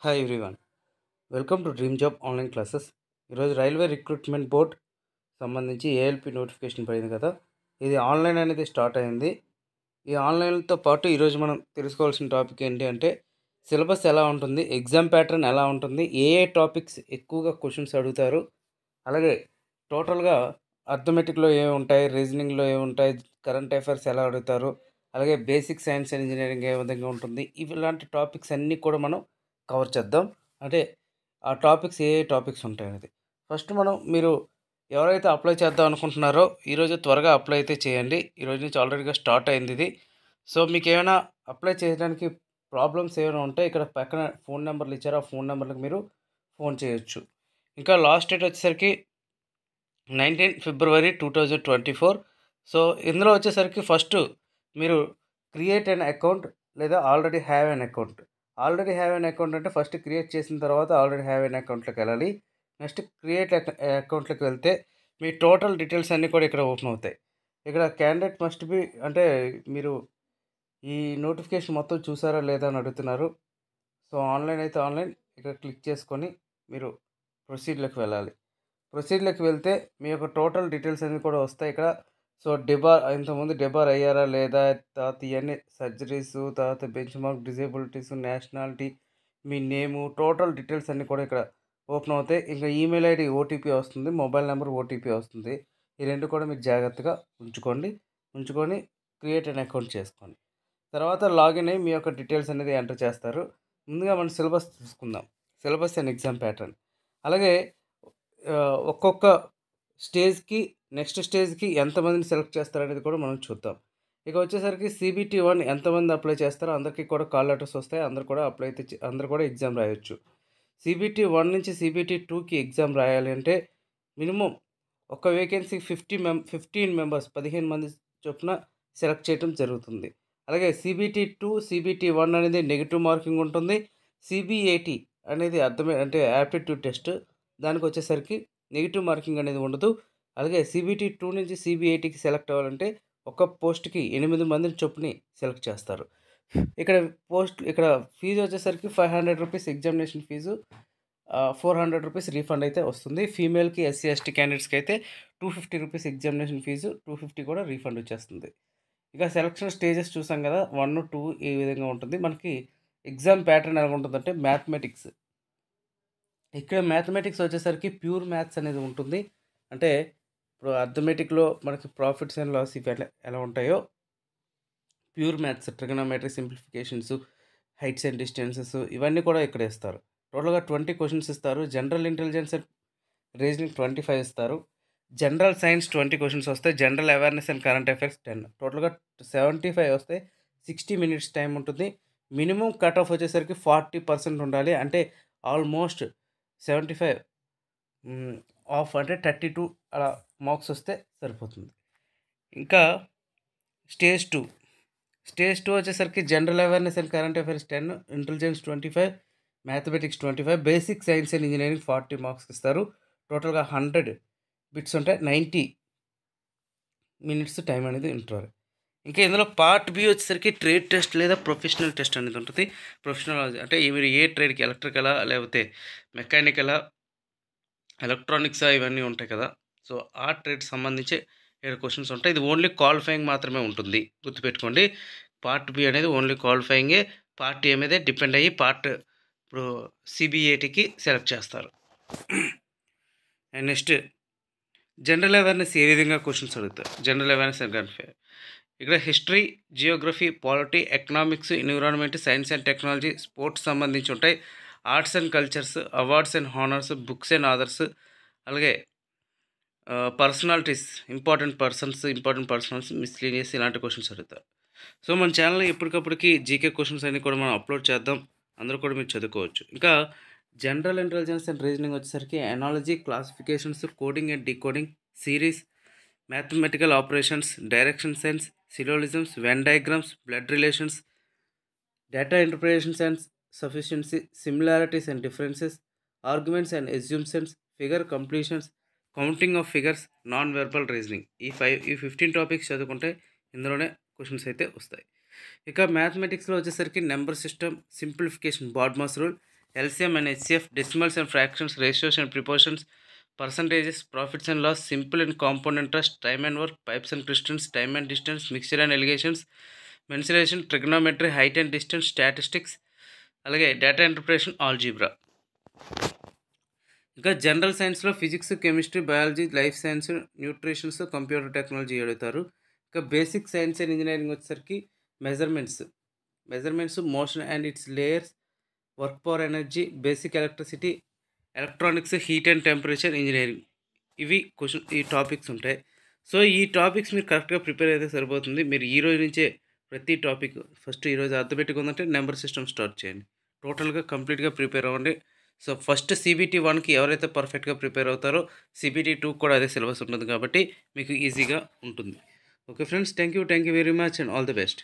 Hi everyone, welcome to dream job online classes. ఈరోజు railway recruitment board సంబంధించి ALP notification పడింది కదా. ఇది ఆన్లైన్ అనేది స్టార్ట్ అయింది. ఈ ఆన్లైన్తో పాటు ఈరోజు మనం తెలుసుకోవాల్సిన టాపిక్ ఏంటి అంటే సిలబస్ ఎలా ఉంటుంది, ఎగ్జామ్ ప్యాటర్న్ ఎలా ఉంటుంది, ఏ ఏ టాపిక్స్ ఎక్కువగా క్వశ్చన్స్ అడుగుతారు, అలాగే టోటల్గా అర్థమెటిక్లో ఏమి ఉంటాయి, రీజనింగ్లో ఏమి ఉంటాయి, కరెంట్ అఫైర్స్ ఎలా అడుగుతారు, అలాగే బేసిక్ సైన్స్ అండ్ ఇంజనీరింగ్ ఏ విధంగా ఉంటుంది, ఇలాంటి టాపిక్స్ అన్నీ కూడా మనం కవర్ చేద్దాం. అంటే ఆ టాపిక్స్ ఏ ఏ టాపిక్స్ ఉంటాయనేది ఫస్ట్ మీరు ఎవరైతే అప్లై చేద్దాం అనుకుంటున్నారో ఈరోజు త్వరగా అప్లై అయితే చేయండి. ఈరోజు నుంచి ఆల్రెడీగా స్టార్ట్ అయింది ఇది. సో మీకు ఏమైనా అప్లై చేయడానికి ప్రాబ్లమ్స్ ఏమైనా ఉంటే ఇక్కడ పక్కన ఫోన్ నెంబర్లు ఇచ్చారో ఆ ఫోన్ నెంబర్లకు మీరు ఫోన్ చేయొచ్చు. ఇంకా లాస్ట్ డేట్ వచ్చేసరికి 19 ఫిబ్రవరి 2024. సో ఇందులో వచ్చేసరికి ఫస్ట్ మీరు క్రియేట్ అన్ అకౌంట్ లేదా already have an account. Already have an account అంటే ఫస్ట్ క్రియేట్ చేసిన తర్వాత ఆల్రెడీ హ్యావ్ అన్ అకౌంట్లోకి వెళ్ళాలి. నెక్స్ట్ క్రియేట్ అకౌంట్లోకి వెళ్తే మీ టోటల్ డీటెయిల్స్ అన్నీ కూడా ఇక్కడ ఓపెన్ అవుతాయి. ఇక్కడ క్యాండిడేట్ మస్ట్ బి అంటే మీరు ఈ నోటిఫికేషన్ మొత్తం చూసారా లేదా అని అడుగుతున్నారు. సో ఆన్లైన్ అయితే ఆన్లైన్, ఇక్కడ క్లిక్ చేసుకొని మీరు ప్రొసీడ్లోకి వెళ్ళాలి. ప్రొసీడ్లోకి వెళ్తే మీ యొక్క టోటల్ డీటెయిల్స్ అన్నీ కూడా వస్తాయి ఇక్కడ. సో ఇంతకుముందు డెబార్ అయ్యారా లేదా, తర్వాత ఇవన్నీ సర్జరీస్, తర్వాత బెంచ్ మార్క్, డిజేబిలిటీస్, నేషనాలిటీ, మీ నేము, టోటల్ డీటెయిల్స్ అన్నీ కూడా ఇక్కడ ఓపెన్ అవుతాయి. ఇంకా ఈమెయిల్ ఐడి ఓటీపీ వస్తుంది, మొబైల్ నెంబర్ ఓటీపీ వస్తుంది. ఈ రెండు కూడా మీరు జాగ్రత్తగా ఉంచుకొని క్రియేట్ అన్ అకౌంట్ చేసుకోండి. తర్వాత లాగిన్ అయ్యి మీ యొక్క డీటెయిల్స్ అనేది ఎంటర్ చేస్తారు. ముందుగా మనం సిలబస్ చూసుకుందాం. సిలబస్ అండ్ ఎగ్జామ్ ప్యాటర్న్, అలాగే ఒక్కొక్క స్టేజ్కి నెక్స్ట్ స్టేజ్కి ఎంతమందిని సెలెక్ట్ చేస్తారనేది కూడా మనం చూద్దాం. ఇక వచ్చేసరికి CBT 1 ఎంతమంది అప్లై చేస్తారో అందరికీ కూడా కాల్ లెటర్స్ వస్తాయి. అందరూ కూడా ఎగ్జామ్ రాయొచ్చు. CBT 1 నుంచి CBT 2కి ఎగ్జామ్ రాయాలి అంటే మినిమం ఒక వేకెన్సీకి 15 మెంబర్స్ 15 మంది చొప్పున సెలెక్ట్ చేయడం జరుగుతుంది. అలాగే CBT 2, CBT 1 అనేది నెగిటివ్ మార్కింగ్ ఉంటుంది. CBAT అనేది అంటే యాప్టిట్యూడ్ టెస్ట్, దానికి వచ్చేసరికి నెగిటివ్ మార్కింగ్ అనేది ఉండదు. అలాగే CBT 2 నుంచి CBATకి సెలెక్ట్ అవ్వాలంటే ఒక పోస్ట్కి 8 మందిని చొప్పున సెలెక్ట్ చేస్తారు. ఇక్కడ ఫీజు వచ్చేసరికి 500 rupees examination fee, 400 rupees refund అయితే వస్తుంది. ఫీమేల్కి, SC ST క్యాండిడేట్స్కి అయితే 250 రూపీస్ ఎగ్జామినేషన్ ఫీజు, 250 కూడా రీఫండ్ వచ్చేస్తుంది. ఇక సెలక్షన్ స్టేజెస్ చూసాం కదా, 1, 2 ఈ విధంగా ఉంటుంది. మనకి ఎగ్జామ్ ప్యాటర్న్ ఎలా ఉంటుందంటే మ్యాథమెటిక్స్. ఇక్కడ మ్యాథమెటిక్స్ వచ్చేసరికి ప్యూర్ మ్యాథ్స్ అనేది ఉంటుంది. అంటే ఇప్పుడు అర్థమెటిక్లో మనకి ప్రాఫిట్స్ అండ్ లాస్ ఇవి ఎలా ఉంటాయో, pure maths, trigonometry, simplifications, heights and distances ఇవన్నీ కూడా ఇక్కడ ఇస్తారు. టోటల్గా 20 క్వశ్చన్స్ ఇస్తారు. జనరల్ ఇంటెలిజెన్స్ అండ్ రీజనింగ్ 25 ఇస్తారు. జనరల్ సైన్స్ 20 క్వశ్చన్స్ వస్తాయి. General awareness and current affairs 10. టోటల్గా 75 వస్తాయి. 60 మినిట్స్ టైం ఉంటుంది. మినిమం కట్ ఆఫ్ వచ్చేసరికి 40% ఉండాలి. అంటే ఆల్మోస్ట్ 75 ఆఫ్ అంటే 32 అలా మార్క్స్ వస్తే సరిపోతుంది. ఇంకా స్టేజ్ 2 వచ్చేసరికి general awareness and current affairs 10, intelligence 25, mathematics 25, basic science and engineering 40 marks ఇస్తారు. టోటల్గా 100 బిట్స్ ఉంటాయి. 90 మినిట్స్ టైం అనేది ఇంటర్వల్. ఇంకా ఇందులో పార్ట్ బి వచ్చేసరికి ట్రేడ్ టెస్ట్ లేదా ప్రొఫెషనల్ టెస్ట్ అనేది ఉంటుంది. ప్రొఫెషనల్ అంటే మీరు ఏ ట్రేడ్కి, ఎలక్ట్రికలా లేకపోతే మెకానికలా, ఎలక్ట్రానిక్సా ఇవన్నీ ఉంటాయి కదా. సో ఆ ట్రేడ్ సంబంధించి 7 క్వశ్చన్స్ ఉంటాయి. ఇది ఓన్లీ క్వాలిఫైయింగ్ మాత్రమే ఉంటుంది, గుర్తుపెట్టుకోండి. పార్ట్ బి అనేది ఓన్లీ క్వాలిఫైయింగే. పార్ట్ ఏ మీదే డిపెండ్ అయ్యి ఇప్పుడు CBATకి సెలెక్ట్ చేస్తారు. అండ్ నెక్స్ట్ జనరల్ అవేర్నెస్ ఏ విధంగా క్వశ్చన్స్ అడుగుతారు. General awareness and current affair, ఇక్కడ history, geography, polity, economics, environment, science and technology, sports సంబంధించి ఉంటాయి. Arts and cultures, awards and honours, books and authors, అలాగే పర్సనాలిటీస్, ఇంపార్టెంట్ పర్సనల్స్, మిస్లీనియస్ ఇలాంటి questions అడుగుతారు. So మన ఛానల్లో ఎప్పటికప్పటికి జీకే క్వశ్చన్స్ అన్నీ కూడా మనం అప్లోడ్ చేద్దాం. అందరూ కూడా మీరు చదువుకోవచ్చు. ఇంకా జనరల్ ఇంటెలిజెన్స్ అండ్ రీజనింగ్ వచ్చేసరికి analogy, classifications, coding and decoding, series, mathematical operations, direction sense, syllogisms, Venn diagrams, blood relations, data interpretations and sufficiency, similarities and differences, arguments and assumptions, figure completions, counting of figures, non verbal reasoning. ఈ 15 topics చదువుకుంటే ఇందులోనే questions అయితే వస్తాయి. ఇక మ్యాథమెటిక్స్లో వచ్చేసరికి number system, simplification, BODMAS rule, LCM and HCF, decimals and fractions, ratios and proportions, percentages, profits and loss, simple and compound interest, time and work, pipes and pistons, time and distance, mixture and allegations, mensuration, trigonometry, height and distance, statistics, అలాగే data interpretation, algebra. ఇంకా general సైన్స్లో physics, chemistry, biology, life science, nutritions, computer technology అడుగుతారు. ఇంకా basic science and engineering వచ్చేసరికి measurements, motion and it's layers, work power energy, basic electricity, electronics, heat and temperature engineering. ఇవి ఈ topics ఉంటాయి. So ఈ topics మీరు కరెక్ట్గా ప్రిపేర్ అయితే సరిపోతుంది. మీరు ఈ రోజు నుంచే ప్రతి టాపిక్ ఫస్ట్ ఈరోజు అర్థపెట్టుకుందంటే నెంబర్ సిస్టమ్ స్టార్ట్ చేయండి. టోటల్గా కంప్లీట్గా ప్రిపేర్ అవ్వండి. సో ఫస్ట్ CBT 1కి ఎవరైతే పర్ఫెక్ట్గా ప్రిపేర్ అవుతారో CBT 2 కూడా అదే సిలబస్ ఉంటుంది కాబట్టి మీకు ఈజీగా ఉంటుంది. Okay friends, thank you very much and all the best.